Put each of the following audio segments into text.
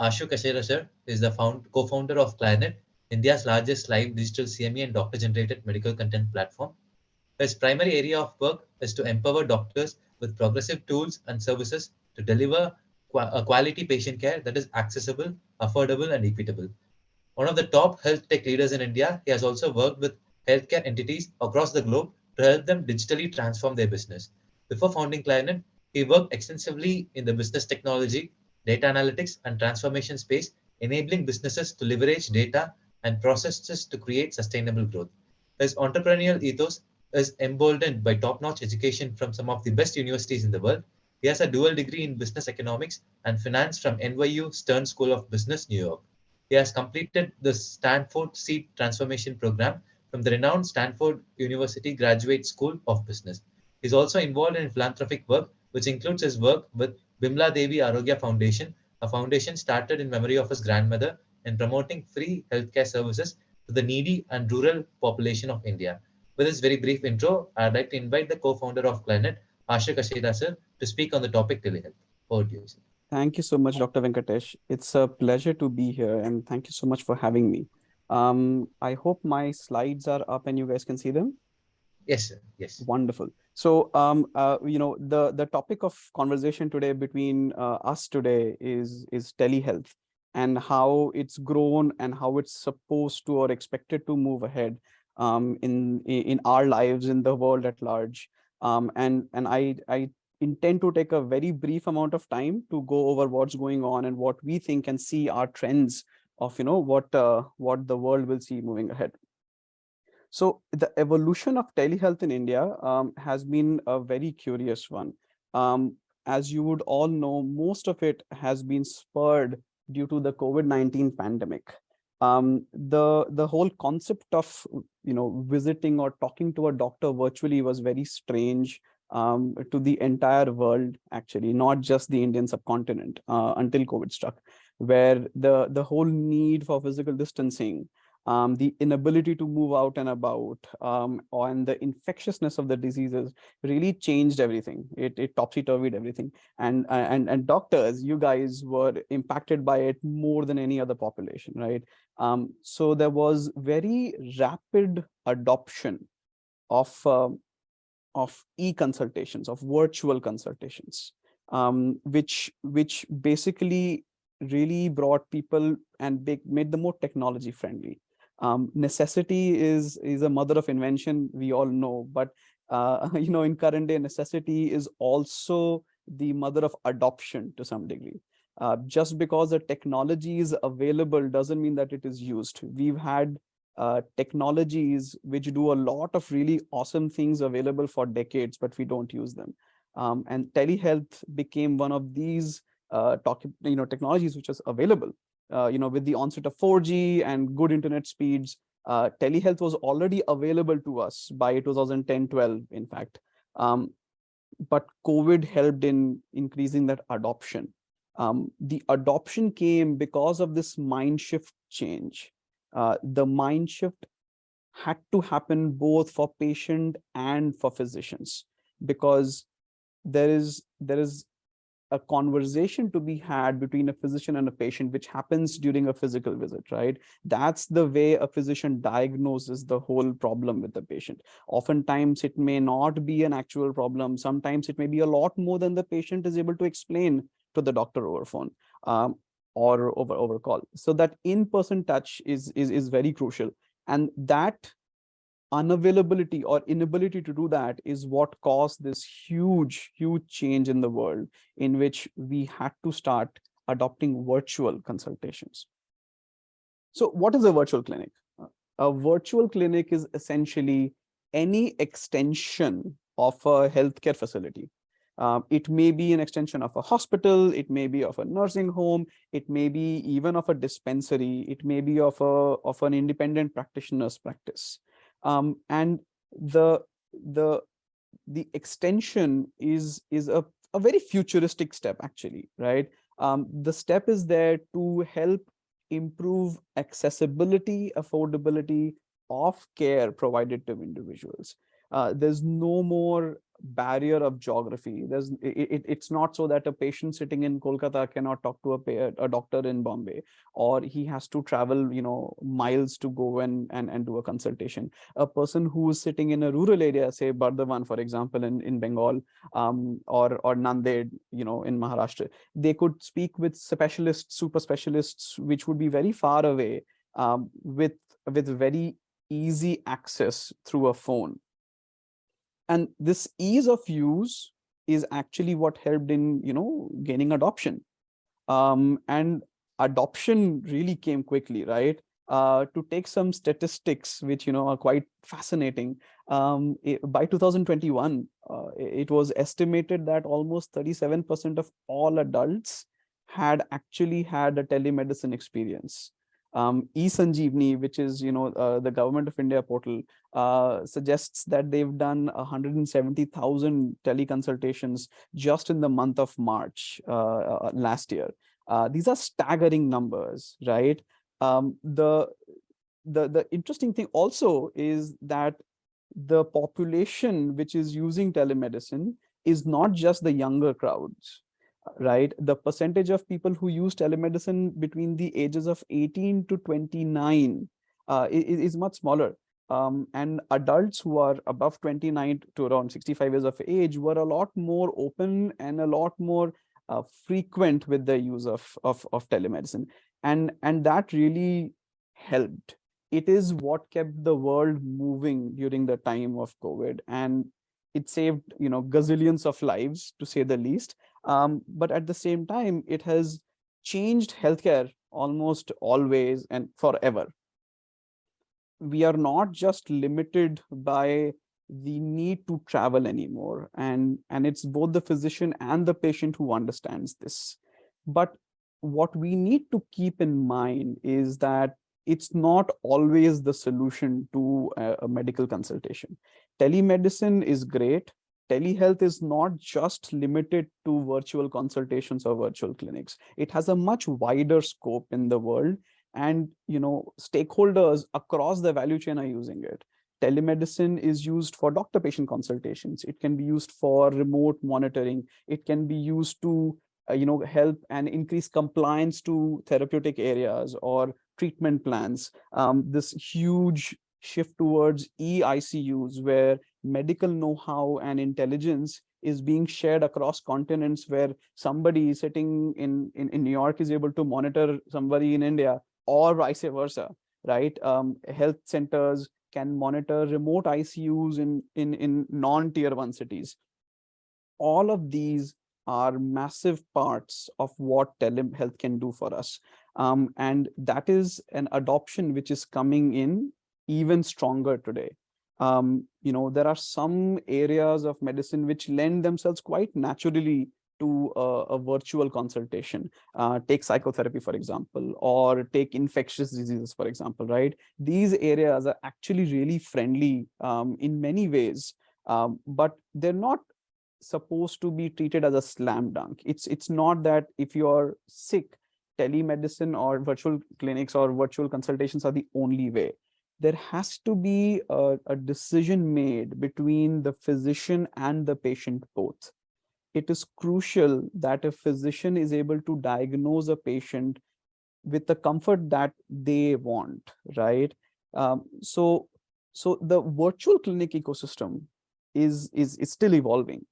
Ashu sir is the co-founder of Planet, India's largest live digital CME and doctor-generated medical content platform. His primary area of work is to empower doctors with progressive tools and services to deliver a quality patient care that is accessible, affordable, and equitable. One of the top health tech leaders in India, he has also worked with healthcare entities across the globe to help them digitally transform their business. Before founding Planet, he worked extensively in the business technology, data analytics, and transformation space, enabling businesses to leverage data and processes to create sustainable growth. His entrepreneurial ethos is emboldened by top-notch education from some of the best universities in the world. He has a dual degree in business economics and finance from NYU Stern School of Business, New York. He has completed the Stanford Seed Transformation Program from the renowned Stanford University Graduate School of Business. He is also involved in philanthropic work, which includes his work with Bimla Devi Arogya Foundation, a foundation started in memory of his grandmother in promoting free healthcare services to the needy and rural population of India. With this very brief intro, I'd like to invite the co-founder of Planet, Ashu sir, to speak on the topic telehealth. Over to you, sir. Thank you so much, Dr. Venkatesh. It's a pleasure to be here, and thank you so much for having me. I hope my slides are up and you guys can see them. Yes, sir. Yes. Wonderful. So, the topic of conversation today between us today is telehealth and how it's grown and how it's supposed to or expected to move ahead in our lives, in the world at large. And I intend to take a very brief amount of time to go over what's going on and what we think and see our trends of what the world will see moving ahead. So the evolution of telehealth in India has been a very curious one. As you would all know, most of it has been spurred due to the COVID-19 pandemic. The whole concept of visiting or talking to a doctor virtually was very strange to the entire world, actually, not just the Indian subcontinent until COVID struck, where the whole need for physical distancing, the inability to move out and about, and the infectiousness of the diseases really changed everything. It topsy-turvied everything. And doctors, you guys were impacted by it more than any other population, right? So there was very rapid adoption of e-consultations, of virtual consultations, which basically really brought people and made them more technology friendly. Necessity is a mother of invention, we all know, but in current day, necessity is also the mother of adoption to some degree. Just because the technology is available doesn't mean that it is used. We've had technologies which do a lot of really awesome things available for decades, but we don't use them. And telehealth became one of these technologies which is available. With the onset of 4G and good internet speeds, telehealth was already available to us by 2010-12, in fact. But COVID helped in increasing that adoption. The adoption came because of this mind shift change. The mind shift had to happen both for patient and for physicians, because there is a conversation to be had between a physician and a patient, which happens during a physical visit, right? That's the way a physician diagnoses the whole problem with the patient. Oftentimes, it may not be an actual problem. Sometimes it may be a lot more than the patient is able to explain to the doctor over phone or over call. So that in-person touch is very crucial. And that unavailability or inability to do that is what caused this huge change in the world, in which we had to start adopting virtual consultations. So what is a virtual clinic? A virtual clinic is essentially any extension of a healthcare facility. It may be an extension of a hospital, it may be of a nursing home, it may be even of a dispensary, it may be of an independent practitioner's practice. And the extension is a very futuristic step, actually, right? The step is there to help improve accessibility, affordability of care provided to individuals. There's no more barrier of geography. It's not so that a patient sitting in Kolkata cannot talk to a doctor in Bombay, or he has to travel, miles to go and do a consultation. A person who is sitting in a rural area, say Bardhaman, for example, in Bengal, or Nanded, in Maharashtra, they could speak with specialists, super specialists, which would be very far away, with very easy access through a phone. And this ease of use is actually what helped in gaining adoption. And adoption really came quickly, right? To take some statistics which are quite fascinating. By 2021, it was estimated that almost 37% of all adults had actually had a telemedicine experience. E-Sanjeevani, which is the Government of India portal, suggests that they've done 170,000 teleconsultations just in the month of March last year. These are staggering numbers, right? The interesting thing also is that the population which is using telemedicine is not just the younger crowds, right? The percentage of people who use telemedicine between the ages of 18 to 29 is much smaller. And adults who are above 29 to around 65 years of age were a lot more open and a lot more frequent with the use of telemedicine. And that really helped. It is what kept the world moving during the time of COVID, and it saved gazillions of lives, to say the least. But at the same time, it has changed healthcare almost always and forever. We are not just limited by the need to travel anymore, and it's both the physician and the patient who understands this. But what we need to keep in mind is that it's not always the solution to a medical consultation. Telemedicine is great. Telehealth is not just limited to virtual consultations or virtual clinics. It has a much wider scope in the world, and stakeholders across the value chain are using it. Telemedicine is used for doctor patient consultations. It can be used for remote monitoring. It can be used to help and increase compliance to therapeutic areas or treatment plans. This huge shift towards e-ICUs, where medical know-how and intelligence is being shared across continents, where somebody sitting in New York is able to monitor somebody in India, or vice versa, right? Health centers can monitor remote ICUs in non-tier 1 cities. All of these are massive parts of what telehealth can do for us. And that is an adoption which is coming in even stronger today. There are some areas of medicine which lend themselves quite naturally to a virtual consultation. Take psychotherapy, for example, or take infectious diseases, for example, right? These areas are actually really friendly in many ways, but they're not supposed to be treated as a slam dunk. It's not that if you're sick, telemedicine or virtual clinics or virtual consultations are the only way. There has to be a decision made between the physician and the patient both. It is crucial that a physician is able to diagnose a patient with the comfort that they want, right? So the virtual clinic ecosystem is still evolving.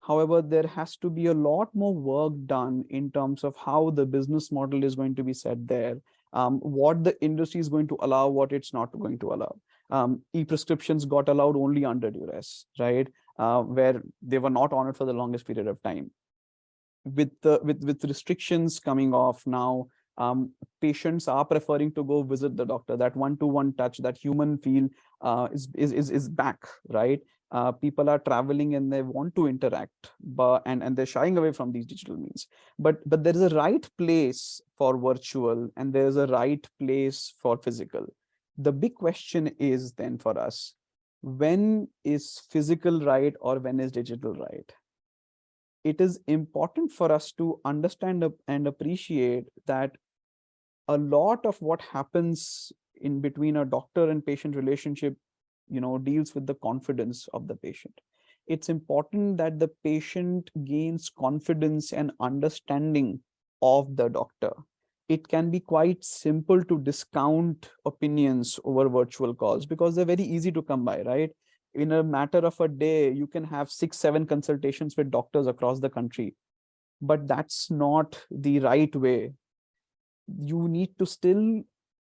However, there has to be a lot more work done in terms of how the business model is going to be set there, what the industry is going to allow, what it's not going to allow. E-prescriptions got allowed only under duress, right? Where they were not honored for the longest period of time. With restrictions coming off now, patients are preferring to go visit the doctor. That one-to-one touch, that human feel is back, right? People are traveling and they want to interact, and they're shying away from these digital means. But there is a right place for virtual, and there is a right place for physical. The big question is then for us, when is physical right or when is digital right? It is important for us to understand and appreciate that a lot of what happens in between a doctor and patient relationship deals with the confidence of the patient. It's important that the patient gains confidence and understanding of the doctor. It can be quite simple to discount opinions over virtual calls because they're very easy to come by, right? In a matter of a day, you can have 6, 7 consultations with doctors across the country, but that's not the right way. You need to still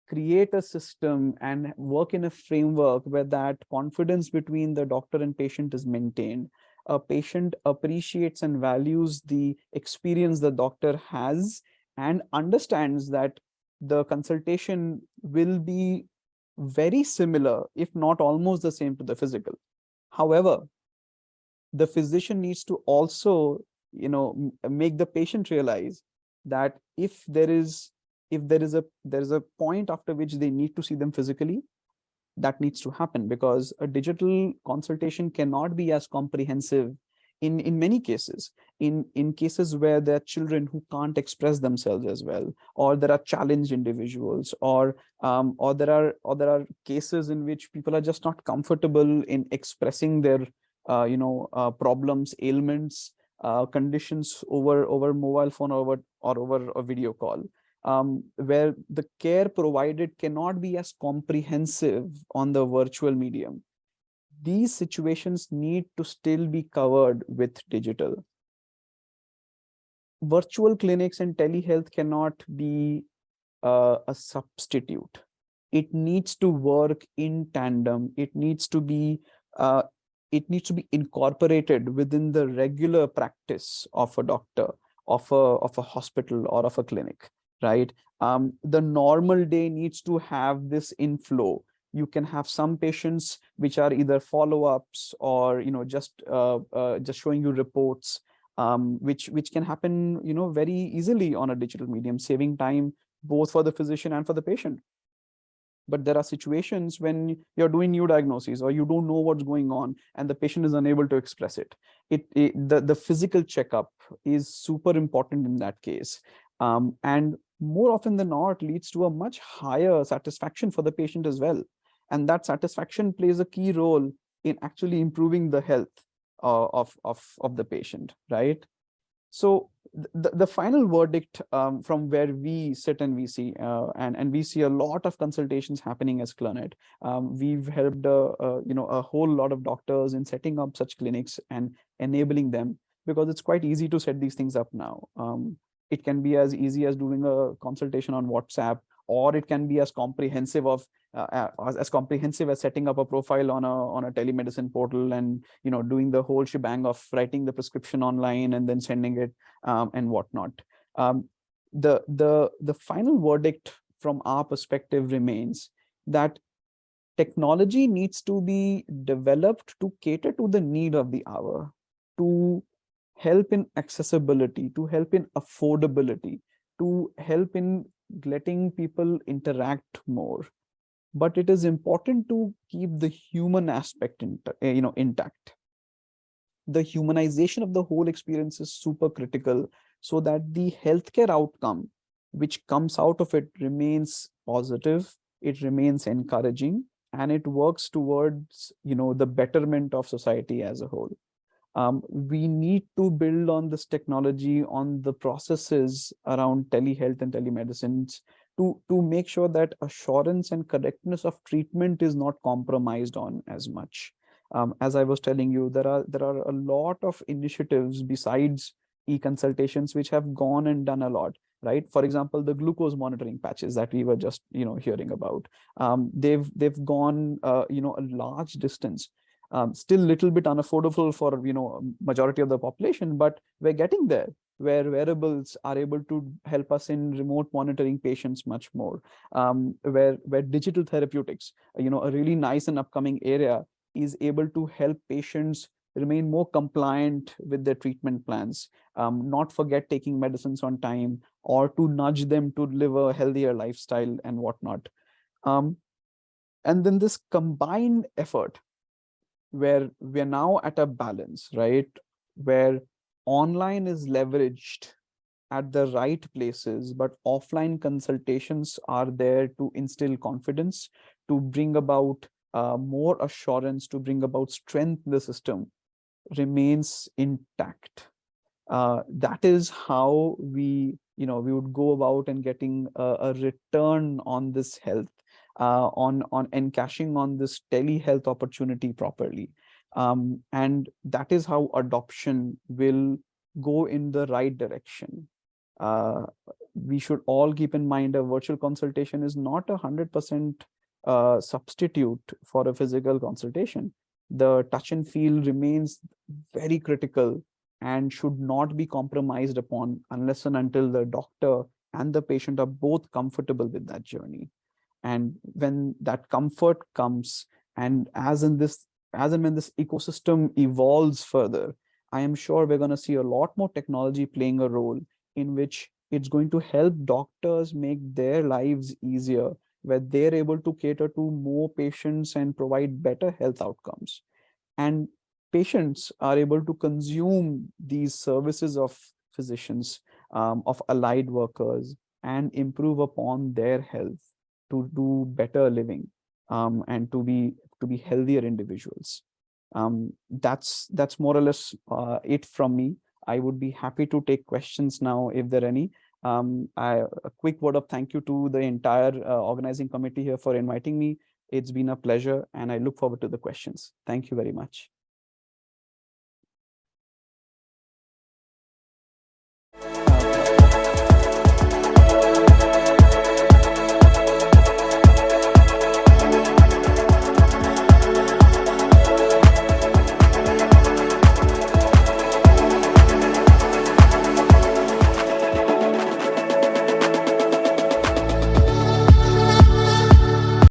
create a system and work in a framework where that confidence between the doctor and patient is maintained. A patient appreciates and values the experience the doctor has and understands that the consultation will be very similar, if not almost the same to the physical. However, the physician needs to also make the patient realize that if there is a point after which they need to see them physically, that needs to happen, because a digital consultation cannot be as comprehensive in many cases. In cases where there are children who can't express themselves as well, or there are challenged individuals, or there are cases in which people are just not comfortable in expressing their problems, ailments, conditions over mobile phone, or over a video call, where the care provided cannot be as comprehensive on the virtual medium. These situations need to still be covered with digital. Virtual clinics and telehealth cannot be a substitute. It needs to work in tandem. Uh, it needs to be incorporated within the regular practice of a doctor, of a hospital, or of a clinic, right? The normal day needs to have this inflow. You can have some patients which are either follow-ups, or just showing you reports, which can happen very easily on a digital medium, saving time both for the physician and for the patient. But there are situations when you're doing new diagnoses, or you don't know what's going on, and the patient is unable to express it. The physical checkup is super important in that case, and more often than not leads to a much higher satisfaction for the patient as well. And that satisfaction plays a key role in actually improving the health of the patient, right? So the final verdict, from where we sit and we see, and we see a lot of consultations happening as Clinet. We've helped a whole lot of doctors in setting up such clinics and enabling them, because it's quite easy to set these things up now. It can be as easy as doing a consultation on WhatsApp, or it can be as comprehensive as setting up a profile on a telemedicine portal, and doing the whole shebang of writing the prescription online and then sending it, and whatnot. The final verdict from our perspective remains that technology needs to be developed to cater to the need of the hour, to help in accessibility, to help in affordability, to help in letting people interact more. But it is important to keep the human aspect intact. The humanization of the whole experience is super critical, so that the healthcare outcome which comes out of it remains positive, it remains encouraging, and it works towards the betterment of society as a whole. We need to build on this technology, on the processes around telehealth and telemedicine, to make sure that assurance and correctness of treatment is not compromised on as much. As I was telling you, there are a lot of initiatives besides e-consultations which have gone and done a lot, right? For example, the glucose monitoring patches that we were just hearing about. They've gone a large distance. Still little bit unaffordable for majority of the population, but we're getting there, where wearables are able to help us in remote monitoring patients much more, where digital therapeutics, a really nice and upcoming area, is able to help patients remain more compliant with their treatment plans, not forget taking medicines on time, or to nudge them to live a healthier lifestyle and whatnot. And then this combined effort, where we're now at a balance, right? Where online is leveraged at the right places, but offline consultations are there to instill confidence, to bring about more assurance to bring about strength in the system remains intact. That is how we would go about and getting a return on this health, on encashing on this telehealth opportunity properly. And that is how adoption will go in the right direction. uh, we should all keep in mind a virtual consultation is not 100% substitute for a physical consultation. The touch and feel remains very critical and should not be compromised upon unless and until the doctor and the patient are both comfortable with that journey. And when that comfort comes, and as and when this ecosystem evolves further, I am sure we're going to see a lot more technology playing a role in which it's going to help doctors make their lives easier, where they're able to cater to more patients and provide better health outcomes. And patients are able to consume these services of physicians, of allied workers, and improve upon their health to do better living, and to be healthier individuals. That's more or less it from me. I would be happy to take questions now if there are any. A quick word of thank you to the entire organizing committee here for inviting me. It's been a pleasure, and I look forward to the questions. Thank you very much.